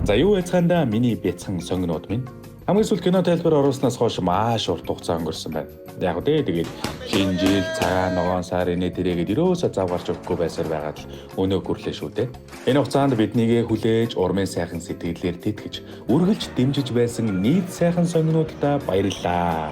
За юу яцгаанда миний бяцхан сонгинууд минь. Хамгийн сүүл кино тайлбар оруулснаас хойш маш урт хугацаа өнгөрсөн байна. Яг үү тэгээд шинэ жил цагаан ногоон сар инээ тэрэгэд ерөөсө зав гарч өгөхгүй байсаар байгаад л өнөө гүрлээ шүү дээ. Энэ хугацаанд биднийг хүлээж урмын сайхан сэтгэлээр тэтгэж, үргэлж дэмжиж байсан нийт сайхан сонгинуудаа баярлалаа.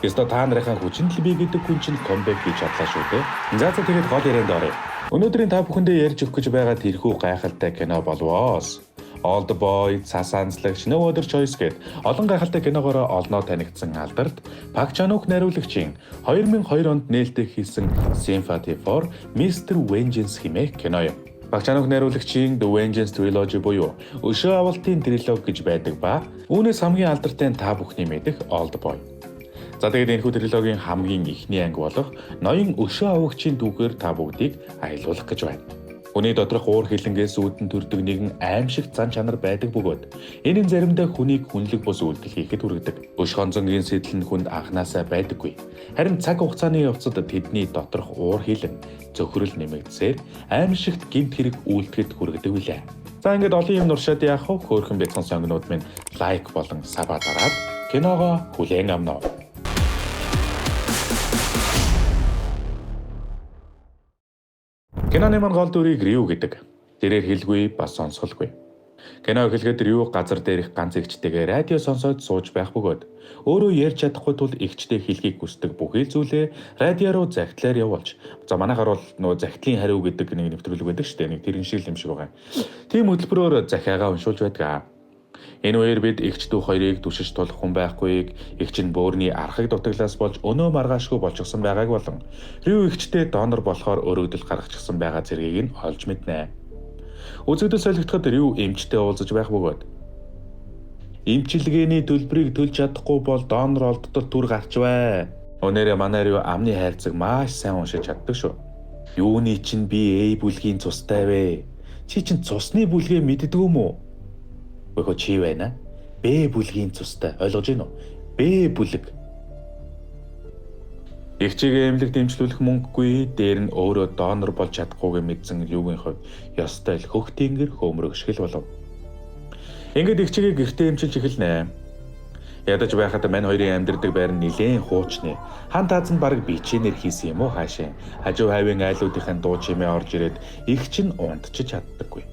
Яста та нарын хүчин төлбий гэдэг хүн чинь комбек хийж чадлаа шүү дээ. За тэгээд гол ярианд оръё. Өнөөдрийн та бүхэндээ ярьж өгөх гэж байгаа тэрхүү гайхалтай кино болвоос Old Boy, Цасаанцлагч, No Other Choice гэд олон гайхалтай киногоор олноо танигдсан алдарт Пак Чан-ук найруулагчийн 2002 онд нээлттэй хийсэн Sympathy for Mr. Vengeance хэмээх кино юм. Пак Чан-ук найруулагчийн The Vengeance Trilogy буюу Өшөө авалтын трилоги гэж байдаг ба үүнээс хамгийн алдартай та бүхний мэдэх Old Boy. За тэгээд энэхүү трилогийн хамгийн ихний анги болох ноён өшөө авагчийн түүхээр та бүгдийг аялуулах гэж байна. Хүний доторх уур хилэнгээс үүдэн төрдөг нэгэн аимшиг зан чанар байдаг бөгөөд энэ нь заримдаа хүнийг хүнлэг бус үйлдэл хийхэд хүргэдэг. Өш хонзонгийн сэтэл нь хүнд анханасаа байдаггүй. Харин цаг хугацааны явцад тэдний доторх уур хилэн цөхрөл нэмэгдсээр аимшигт гэмт хэрэг үйлдэхэд хүргэдэг билээ. За ингээд олон юм нуршаад яах вэ? Хөөрхөн бяцхан сонгинууд минь лайк болон саба дараад киногоо хүлээн авнаа. Киноны мань гол дүрийг Рю гэдэг. Тэрээр хэлгүй бас сонсголгүй. Кино эхлэхэд Рю газар дээрх ганц эгчтэйгээ радио сонсоод сууж байх бөгөөд өөрөө ярьж чадахгүй тул эгчтэй хэлхийг хүсдэг бүхий л зүйлээ радио руу захидлаар явуулж. За манайхаар бол нөгөө захидлын хариу гэдэг нэг нэвтрүүлэг байдаг шүү дээ. Нэг тэрэн шиг юм шиг байгаа. Тийм хөтөлбөрөөр захиагаа уншуулж байдаг. Энэ үеэр бид эгч дүү хоёрыг түшиж тулах хүн байхгүйг, эгч нь бөөрийн архаг дутаглаас болж өнөө маргаашгүй болчихсон байгааг болон Рю эгчтэй донор болохоор өргөдөл гаргачихсан байгаа зэргийг нь олж мэднэ. Үзэгдэл солигдоход Рю эмчтэй уулзаж байх бөгөөд эмчилгээний төлбөрийг төлж чадахгүй бол донор олддол түр гарчвэ. Өнөөрэ манай Рю амны хайрцаг маш сайн уншиж чаддаг шүү. Юуны чинь би A бүлгийн цустай вэ? Чи чинь цусны бүлгээ мэддэг юм уу? Гэх чи байна. Б бүлгийн цустай ойлгож байна уу? Б бүлэг. Эгчигээ эмнэлэг дэмжлүүлэх мөнгөгүй, дээр нь өөрөө донор болж чадахгүйгээ мэдсэн юугийн хувь ёстой л хөх тэнгэр хөмрөг шиг л болов. Ингээд эгчигээ гэртээ эмчилж эхэлнэ. Ядаж байхад мань хоёрын амьдардаг байр нь нилээн хуучны. Хан тааз нь баг бичээр хийсэн юм уу хаашаа. Хажуу хайвын айлуудынхаа дуу чимээ орж ирээд эгч нь унтчих чаддаггүй.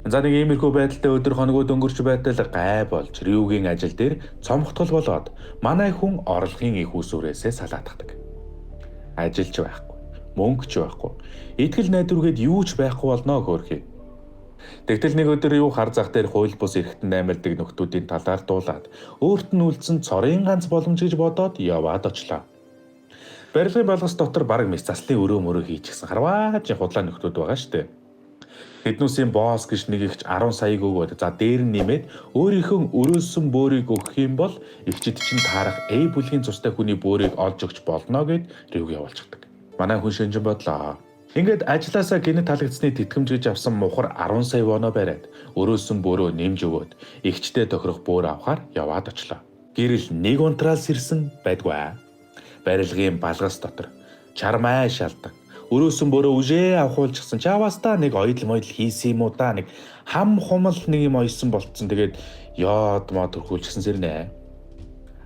За нэг иймэрхүү байдалтай өдөр хоногуд өнгөрч байтал гай болж Рюгийн ажил дээр цомгтол болоод манай хүн орлогын их усүрээсээ салаатгадаг. Ажилч байхгүй, мөнгөч байхгүй, итгэл найдваргээд юу ч байхгүй болно хөөрхий. Тэгтэл нэг өдөр юу хар зах дээр хууль бус эрхтэнд амьдардаг нөхдүүдийн талаар дуулаад өөрт нь үлдсэн цорын ганц боломж гэж бодоод яваад очлоо. Барилгын балгас дотор бараг мэс заслын өрөө мөрөө хийчихсэн харваач худлаа нөхдүүд байгаа штэ. Тэднүүсийн босс гэж нэг ихч 10 саяг өгөөд за дээр нь нэмээд өөрийнхөө өрөөсөн бөөрийг өгөх юм бол эгчид чинь таарах A бүлгийн цустай хүний бөөрийг олж өгч болно гэд Рюг явуулчихдаг. Манай хүн шинжин бодлоо. Ингээд ажилласаа гинэ талагдсны тэтгэмж гэж авсан мухар 10 сая воно бариад өрөөсөн бөөрөө нэмж өгөөд эгчтэй тохирох бөөр авахаар яваад очлоо. Гэрэл нэг унтраалс ирсэн байдгүй. Барилгын балгас дотор чармай шалдаг. Өрөөсөн бөөрөө үжээ авахулчихсан. Чаваста нэг ойдл мойдл хийсэн юм уу да нэг хам хумал нэг юм ойсон болцсон. Тэгээд яад маа төрхүүлчихсэн сэрнэ.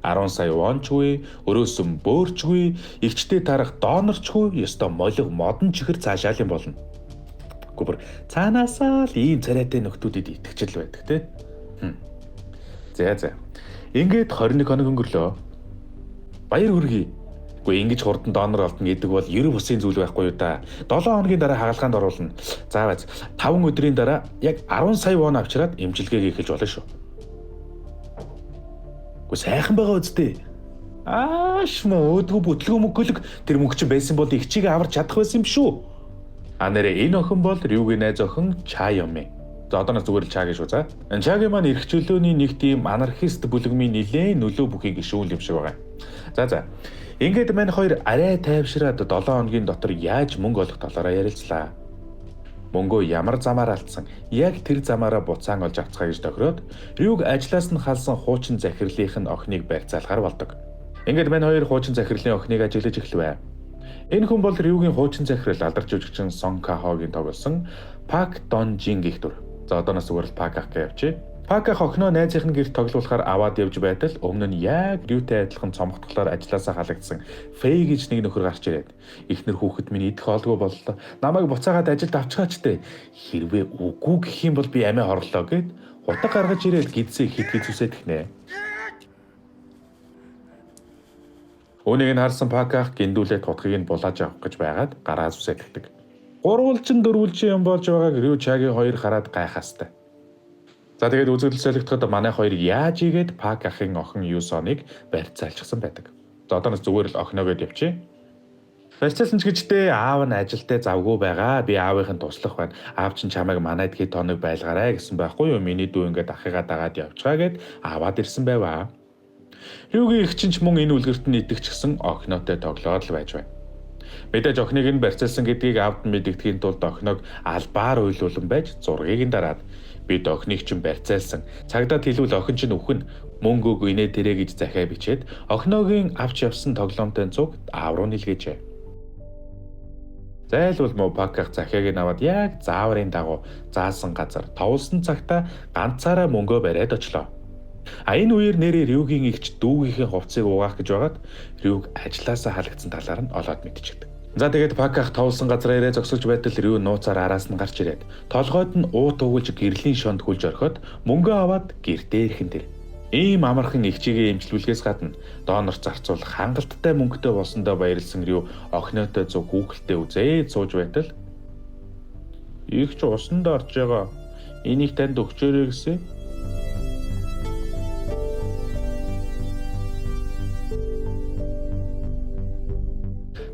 10 сая вончгүй, өрөөсөн бөөрчгүй, эгчтэй тарах донорчгүй, ёстой молиг модон чихэр цаашаал юм болно. Гүбэр цаанаасаа л ийм царайтай нөхдүүдэд итгэжл байдаг те. За. Ингээд 21 хоног өнгөрлөө. Баяр хүргэе. Ингэж хурдан донор олдно гэдэг бол 90 бусын зүйл байхгүй юу да. 7 хоногийн дараа хагалгаанд оруулна. За байц 5 өдрийн дараа яг 10 сая вон авчираад эмчилгээг эхэлж болно шүү. Гэхдээ сайхан байгаа үстэй. Өдгөө бүтлгөө мөнгөлөг тэр мөнгө чинь байсан бол эгчийг аварч чадах байсан юм шүү. Нэрээ энэ охин бол Рюгийн найз охин Ча юм ээ. За одоо зүгээр л Чагийн шүү за. Чагийн маань эрх чөлөөний нэг тийм анархист бүлэгмийн нилээн нөлөө бүхий гişүүл юм шиг байгаа. За. Ингээд мань хоёр арай тайвшраад 7 хоногийн дотор яаж мөнгө олох талаараа ярилцлаа. Мөнгөө ямар замаар алдсан, яг тэр замаараа буцаан олж авцгаа гэж тохироод Рюг ажлаас нь халсан хуучин захирлынх нь охиныг барьцаалахаар болдог. Ингээд мань хоёр хуучин захирлын охиныг ажиглаж эхлэв. Энэ хүн бол Рюгийн хуучин захирал алдарч жүжигчин Сон Кахогийн тоглосон Пак Дон Жин гэх дүр. За одооноос зүгээр л Пак ах гэж явчих. Пак ах охиноо найзынхын гэрт тоглуулахаар аваад явж байтал өмнө нь яг Рютэй адилхан цомгтглоор ажилласаа халагдсан Фэй гэж нэг нөхөр гарч ирээд "Эхнэр хүүхэд минь идэх хоолгүй боллоо. Намайг буцаагаад ажилд авчгаач дээ. Хэрвээ үгүй гэх юм бол би амиа хорлоо" гэд хутаг гаргаж ирээд гидсээ хит зүсээд гинэ. Үүнийг нь харсан Пак ах гиндүүлээд хутгийг нь булааж авах гэж байгаад гараа зүсээд гдэг. Гурвалжин дөрвөлжин юм болж байгааг Рю Чагийн хоёр хараад гайхаастай. За тэгээд үзэгдэл солигдоход манай хоёр яаж игээд Пак ахын охин Юсоныг барьцаалчихсан байдаг. За одооноос зүгээр л охиногод явчих. Барьцаалсан ч гэжтэй аав нь ажилдаа завгүй байгаа. Би аавынхын туслах байна. Аав чинь чамайг манайд хэд хоног байлгаарай гэсэн байхгүй юу? Миний дүү ингээд ахыгаа дагаад явчихаа гэд аваад ирсэн байваа. Рюгийн их чинь ч мөн энэ үлгэрт нь итгэчихсэн охинотой тоглоод л байж байна. Мэдээж охиныг нь барьцаалсан гэдгийг аавд нь мэдгэдэхийн тулд охиног албаар уйлуулан байж зургийг нь дараад бид охиныг чинь барьцаалсан. Цагдаад хэлвэл охин чинь үхэн мөнгө өг инээ тэрэ гэж захиа бичээд охиногийн авч явсан тоглоомтой цуг аав руу нэлгээжээ. Зайлвал муу Пак ах захиаг нь аваад яг зааврын дагуу заасан газар товлсон цагта ганцаараа мөнгөө бариад очлоо. Энэ үеэр нэрээ Рюгийн игч дүүгийнхээ хувцсыг угаах гэж байгаад Рюг ажилласаа халагдсан талаар нь олоод мэдчихдэг. За тэгээд Пак ах товлсон газараа ирээ зогсож байтал Рю нууцаар араас нь гарч ирээд толгойд нь уут угуулж гэрлийн шонд хүлж орхиод мөнгөө аваад гэртээ ирэхэн тэр. Ийм амархан игчигээ эмчилүүлэхээс гадна доонорт зарцуулах хангалттай мөнгөтэй болсондоо баярлсан Рю охинотой зүг хүүхэлтэй үзээд сууж байтал "Игч усанд орж байгаа. Энийг танд өгчөөрэй" гэсэн.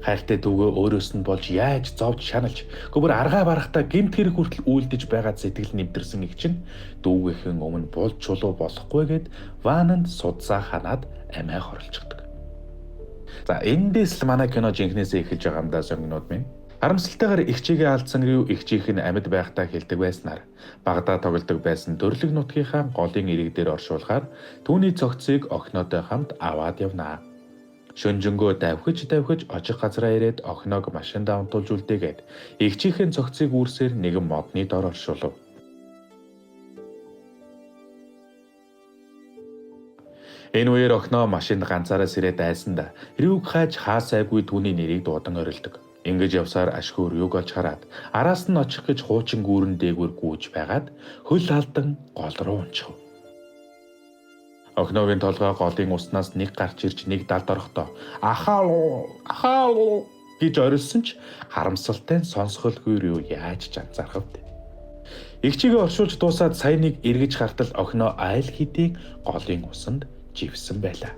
Хайртай дүүгөө өөрөөс нь болж яаж зовж шаналж гүбэр аргаа барахтаа гэмт хэрэг хүртэл үйлдэж байгаад сэтгэл нэвтэрсэн их чинь дүүгийнхэн өмнө булж чулуу болохгүйгээд вананд судсаа ханаад амиа хорлцдог. За эндээс л манай кино жинхнээсээ эхэлж байгаа юм да сонгинууд минь. Харамсалтайгаар игчигээ алдсан Рю игчийнх нь амьд байхдаа хэлдэг байснаар багадаа тоглодог байсан төрлөг нутгийнхаа голын ирэг дээр оршуулахаар түүний цогцыг охинотой хамт аваад явнаа. Шөнжөнгөө давхиж очих газараа ирээд охиног машиндаа унтуулж үлдээгээд игчийнхэн цогцыг үүрсээр нэгэн модны дор оршуулв. Энэ үеэр охиноо машинд ганцаараа сэрээд айсанда Рюг хайж хаасайгүй түүний нэрийг дуудан орилдог. Ингэж явсаар ашгүй Рюг олж хараад араас нь очих гэж хуучин гүүрэн дээгүүр гүйж байгаад хөл алдан гол руу унчихв. Охиногийн толгой голын уснаас нэг гарч ирж нэг далд орохдоо ахаа гэж орилсон ч харамсалтай сонсголгүй Рю яаж ч анзаархав. Игчигээ оршуулж дуусаад сая нэг эргэж хартал охиноо айл хэдийн голын усанд живсэн байлаа.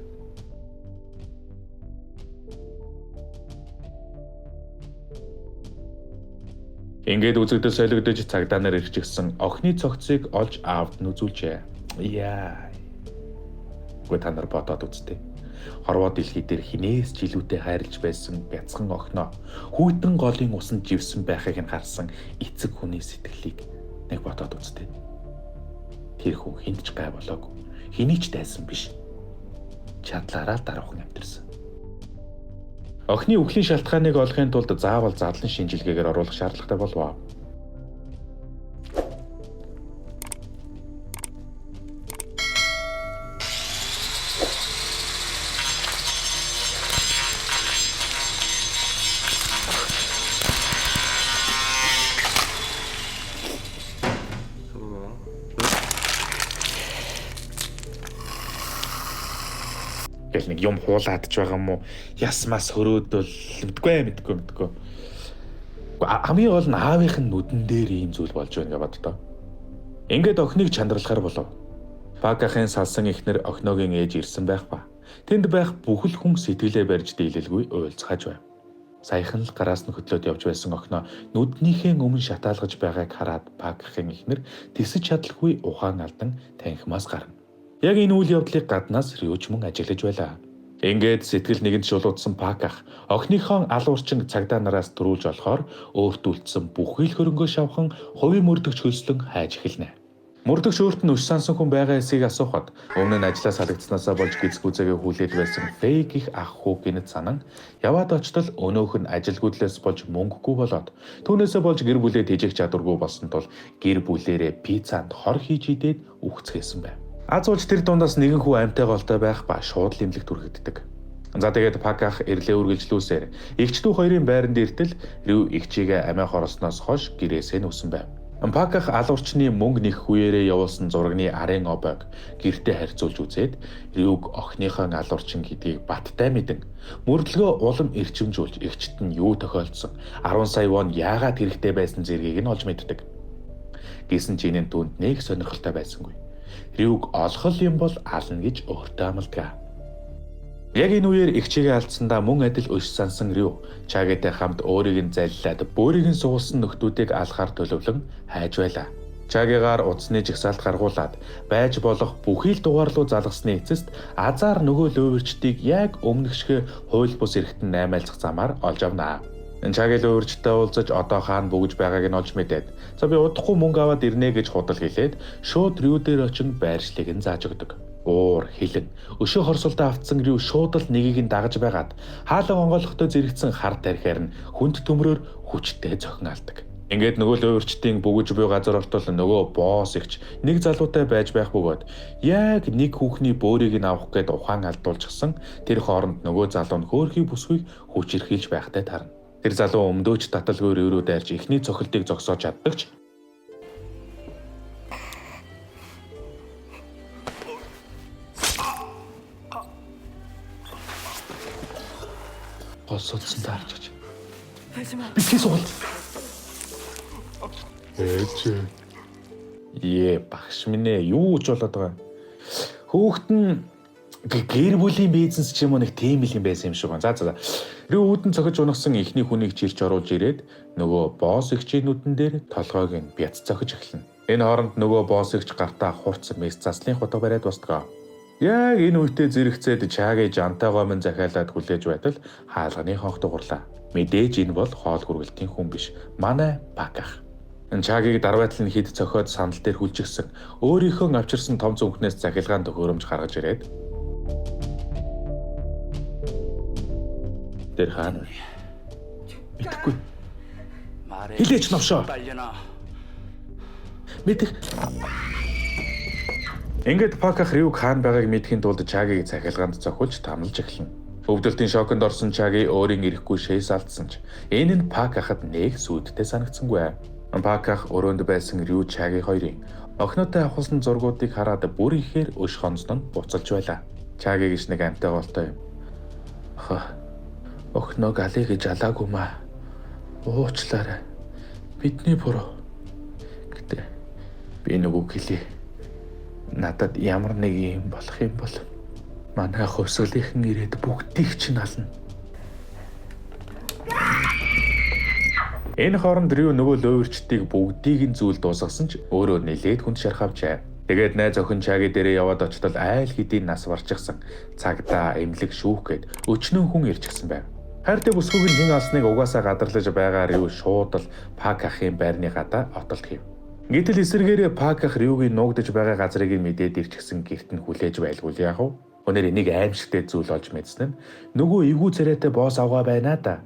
Ингээд үзэгдэл солигдож цагдаа нар ирчихсэн охины цогцыг олж аавд нь үзүүлжээ. Гэхдээ та нар бодоод үзтээ. Хорвоо дэлхий дээр хинээс ч илүүтэй хайрлаж байсан бяцхан охиноо хүйтэн голын усанд живсэн байхыг нь харсан эцэг хүний сэтгэлийг нэг бодоод үзтээ. Тэр хүн хинч гай болоогүй. Хэний ч дайсан биш. Чадлаараа даруухан амьдэрсэн. Охины үхлийн шалтгааныг олохын тулд заавал задлан шинжилгээгээр оруулах шаардлагатай болов. Гэл нэг юм хуулаад ч байгаа юм уу? Ясмаас хөрөөдөл мэдгүй. Хамгийн гол нь аавынх нь нүдэн дээр ийм зүйл болж байна гэж боддоо. Ингээд охиныг чандралахаар болов. Пак ахын салсан ихнэр охиногийн ээж ирсэн байх ба. Тэнд байх бүхэл хүн сэтгэлээ барьж дийлэлгүй уйлцгааж байв. Саяхан л гараас нь хөдлөөд явж байсан охиноо нүднийхээ өмнө шатаалгаж байгааг хараад Пак ахын ихнэр тэсэж чадалгүй ухаан алдан танхимаас гарна. Яг энэ үйл явдлыг гаднаас Рюч мөн ажиглаж байлаа. Ингээд сэтгэл нэгэнд шулуутсан Пак ах охиныхон алуурчин цагдаа нараас төрүүлж олохоор өөрт үлдсэн бүхий л хөрөнгөө шавхан хувийн мөрдөгч хөлслөн хайж эхэлнэ. Мөрдөгч өөрт нь өш сансан хүн байгаа эсийг асуухад өмнө нь ажлаас халагдсанаасаа болж гизг үзээгээ хүлээж байсан фейк их ах хүү гинэт санан яваад очтол өнөөх нь ажилгүйдлээс болж мөнгөгүй болоод түүнээсээ болж гэр бүлээ тэжээх чадваргүй болсон тул гэр бүлээрээ пиццанд хор хийж идээд үхцгээсэн байв. Аз ууж тэр дундаас нэгэн хүү амьтай голтой байх ба шууд лимлэгт хүргэгддэг. За тэгээд Пак ах эрлээ үргэлжлүүлсээр эгчдүү хоёрын байранд иртэл Рю эгчийгээ амиа хоросноос хойш гэрээсээ нүсэн байв. Пак ах алуурчны мөнгө нэх хүээрээ явуулсан зурагны арын обойг гэртээ харьцуулж үзээд Рюг охиныхон алуурчин гэдгийг баттай мэдэн мөрдлөгөө улам эрчимжүүлж эгчт нь юу тохиолдсон 10 сая вон яагаад хэрэгтэй байсан зэргийг нь олж мэддэг. Гэсэн ч энэ түүнд нэг сонирхолтой байсангүй. Рюг олхол юм бол ална гэж өөртөө амладаг. Яг энэ үеэр эгчийгээ алдсандаа мөн адил өш сансан Рю Чагитай хамт өөрийг нь заллаад бөөрийг нь суулсан нөхдүүдийг алхаар төлөвлөн хайж байлаа. Чагигаар утасны жигсаалт гаргуулад байж болох бүхий л дугаарлуу залгасны эцэст азар нөгөө лөөвөрчдийг яг өмнөгшгөө хууль бус эрхтэн наймаалцах замаар олж авнаа. Чаги лөөвөрчтэй уулзаж одоо хаана бөгж байгааг нь олж мэдээд за би удахгүй мөнгө аваад ирнэ гэж худал хэлээд шууд Рю дээр очин байршлыг нь зааж өгдөг. Уур хилэн өшөө хорсолдоо автсан Рю шууд л нэгийг нь дагаж байгаад хаалга онгойлготой зэрэгцэн хар тарихаар нь хүнд төмрөөр хүчтэй зохин алдаг. Ингээд нөгөө лөөвөрчдийн бөгж буй газар ортол нөгөө босс игч нэг залуутай байж байх бөгөөд яг нэг хүүхний бөөрийг нь авах гээд ухаан алдуулчихсан тэр хооронд нөгөө залуу нь хөөрхий бүсгүйг хүчирхийлж байхтай тарна. Тэр залуу өмдөөч таталгүй Рю рүү дайрч эхний цохилтыг зогсоож чаддагч гол судсан таарч гэж. Битгий суул. Багш минь ээ юу ч болоод байгаа. Хүүхэд нь гэр бүлийн бизнес ч юм уу нэг тийм л юм байсан юм шиг байна. За. Рүү үүдэн цохиж унагсан ихний хүнийг чирч оруулж ирээд нөгөө босс эгчийнүүдэн дээр толгойг нь бяц цохиж эхэлнэ. Энэ хооронд нөгөө босс эгч гартаа хурц мэс заслын хутга бариад босдгоо. Яг энэ үедээ зэрэгцээд Чаги жантайгоо мэн захиалаад хүлээж байтал хаалганы хонх дугуурлаа. Мэдээж энэ бол хоол хүргэлтийн хүн биш. Манай Пак ах. Чагиг дарбайтал нь хид цохиод сандал дээр хүлжигсэн. Өөрийнхөө авчирсан том зүнхнээс захилгаан төхөөрөмж гаргаж ирээд тэр хаана мэдхгүй. Хилээч новшоо. Мэдэх. Ингээд Пак ах Рюг хаан байгааг мэдхийн тулд Чагиг захилгаанд цохиулж тамлж эхэлнэ. Өвдөлтийн шоконд орсон Чаги өөрийн ирэхгүй шээс алдсан ч энэ нь Пак ахад нэг сүйдтэй санагдсангүй. Пак ах өрөөнд байсан Рю Чаги хоёрын охинотой авахсан зургуудыг хараад бүр ихээр өш хонцон буцалж байлаа. Чаги гэж нэг амтай голтой юм. Охиног алий гэж алаагүй маа. Уучлаарай. Бидний буруу. Гэтэ би нүгүг хэлье. Надад ямар нэг юм болох юм бол манай хувьсгалынхан ирээд бүгдийг чинь ална. Энэ хооронд Рю нөгөө лөөвөрчдийг бүгдийг нь зүйл дуусгасан ч өөрөө нэлээд хүнд шархавчаа. Тэгээд найз охин Чаги дээрээ яваад очтол айл хэдийн нас барчихсан. Цагдаа эмнэлэг шүүх гээд өчнөн хүн ирчихсэн байв. Хайртай бүсгүйг нь хэн алсныг угаасаа гадарлаж байгаа Рю шууд л Пак ахын байрны гадаа отолд хийв. Гэтэл эсэргээрээ Пак ах Рюгийн нуугдаж байгаа газрыг нь мэдээд ирчихсэн гэрт нь хүлээж байлгүй яах вэ? Өнөр энийг аимшигтэй зүйл олж мэдсэн нь нөгөө эвгүй царайтай босс авгаа байна да.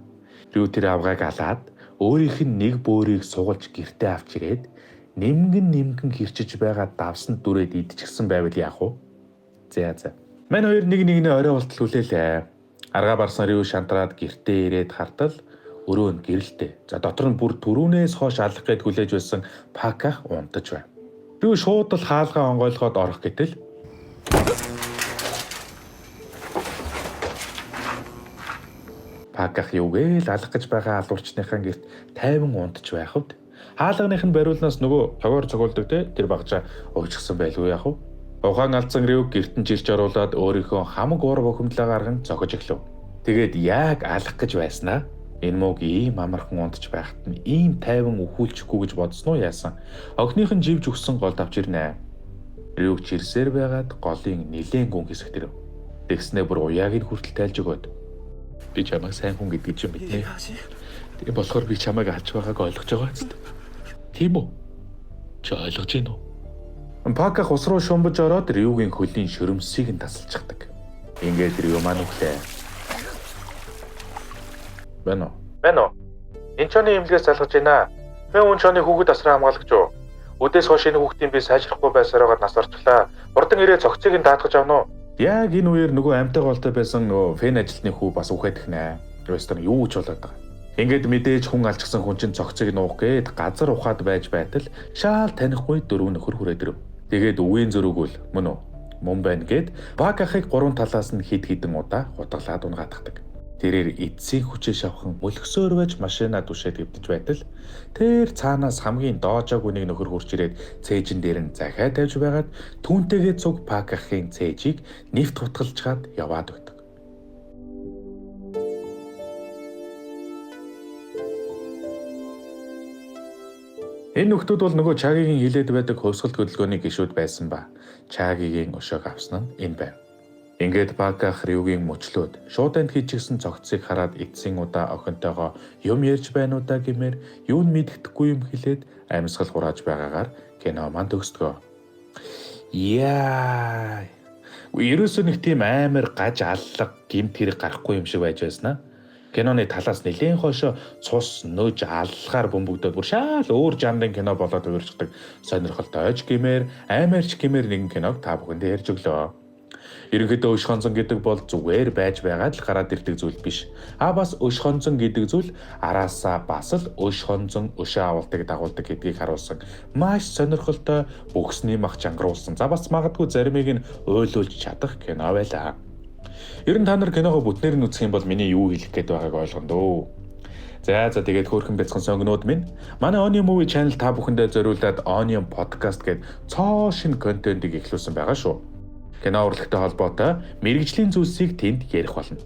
Рю тэр авгааг алаад өөрийнх нь нэг бөөрийг сугалж гэртээ авч ирээд нэмгэн хэрчиж байгаа давсан дүрээд идчихсэн байвал яах вэ? За. Мань хоёр нэг нэгнээ орой болтол хүлээлээ. Аргаа барсан Рю шантраад гэртээ ирээд хартал өрөө нь гэрэлтэй. За дотор нь бүр түрүүнээс хойш алах гээд хүлээж байсан Пак ах унтаж байна. Рю шууд л хаалгаа онгойлгоод орох гэтэл Пак ах юугээл алах гэж байгаа алуурчныхаа гэрт тайван унтаж байхад хаалганых нь бариулнаас нөгөө цогоор цогоолдог тэр багжаа уучихсан байлгүй яах вэ? Ухаан алдсан Рюг гэртэн чирч оруулаад өөрийнхөө хамаг уур бухимдлаа гарган цохиж эхлэв. Тэгээд яг алах гэж байснаа энэ мөг ийм амархан унтж байхад нь ийм тайван өхүүлчихгүй гэж бодсон уу яасан? Охиных нь живж өгсөн голд авч ирнэ. Рюг чирсээр байгаад голын нилээн гүн хэсэг тэрв. Тэгснээ бүр уяаг нь хүртэл тайлж өгөөд би чамайг сайн хүн гэдгийг ч мэднэ. Тийм болохоор би чамайг алж байгааг ойлгож байгаа зү. Тийм үү? Чи ойлгож байна уу? Паках ус руу шумбаж ороод Рюгийн хөлийн шөрөмсийг нь тасалчихдаг. Ингээд Рю маань үхлээ. Байна уу? Энэ чоны имлгээс залгаж байна. Би үн чоны хүүхэд асраа хамгаалагч юу? Өдөөс хойш энэ хүүхдийн би сайжрахгүй байсараагаар нас орчлаа. Хурдан ирээ цогцыг нь даатгаж авна уу? Яг энэ үеэр нөгөө амьтаа голтой байсан нөгөө фэн ажилтны хүү бас үхээд гинэ. Рестор юу ч болоод байгаа. Ингээд мэдээж хүн алчсан хүн чинь цогцыг нуух гээд газар ухаад байж байтал шаал танихгүй дөрөв нөхөр хүрээд ирэв. Тэгээд үеийн зөрүүгөл мөн байна гээд Пакахыг гурван талаас нь хид хідэн удаа хутгалаад унгааддаг. Тэрээр эцсийн хүчээ шавхан мөлгсөөр байж машинаа түшээд хэвдэж байтал тэр цаанаас хамгийн доожоогүй нэг нөхөр хурж ирээд цээжин дээр нь захиа тавьж байгаад түүнтэйгээ цуг Пакахын цээжийг нэвт хутгалжгаад яваад өгдөг. Энэ нөхдүүд бол нөгөө Чагигийн хилээд байдаг хувьсгал хөдөлгөөний гишүүд байсан ба Чагигийн өшөөг авсан нь энэ байв. Ингээд Паках Рюгийн мөчлөөд шууданд хийчихсэн цогцыг хараад эцсийн удаа охинтойгоо юм ярьж байна уу да гэмээр юу нь мэддэхгүй юм хэлээд амьсгал хурааж байгаагаар кино маань төгсдгөө. Яа. Ерөөсөө нэг тийм амар гаж аллаг гэмт хэрэг гарахгүй юм шиг байж байснаа. Киноны талаас нэлээд хойшоо цус нөж аллагаар бөмбөгдөөд бүр шаал өөр жанрын кино болоод хувирчдаг сонирхолтойж гэмээр амарч гэмээр нэгэн киног та бүхэндээ ярьж өглөө. Ерөнхийдөө өш хонцон гэдэг бол зүгээр байж байгаад л гараад ирдэг зүйл биш. Бас өш хонцон гэдэг зүйл араасаа бас л өш хонцон өшөө авалтыг дагуулдаг гэдгийг харуулсан маш сонирхолтой бүхсний мах чангаруулсан. Бас магадгүй заримыг нь ойлуулж чадах кино байлаа. Ер нь та нар киногоо бүтнээр нь үзэх юм бол миний юу хэлэх гээд байгааг ойлгоно дөө. За тэгээд хөөрхөн бяцхан сонгонууд минь манай Onion Movie Channel та бүхэндээ зориулаад Onion Podcast гээд цоо шин контентыг эхлүүлсэн байгаа шүү. Кино урлагтай холбоотой мэрэгжлийн зүйлсийг тэнд ярих болно.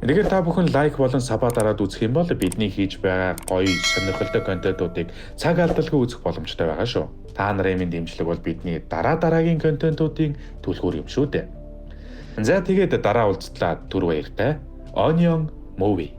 Тэгэхээр та бүхэн лайк болон сабаа дараад үзэх юм бол бидний хийж байгаа гоё сонирхолтой контентуудыг цаг алдалгүй үзэх боломжтой байгаа шүү. Та нарын дэмжлэг бол бидний дараагийн контентуудын түлхүүр юм шүү дээ. За тэгээд дараа уулзтлаа түр баяртай Onion Movie.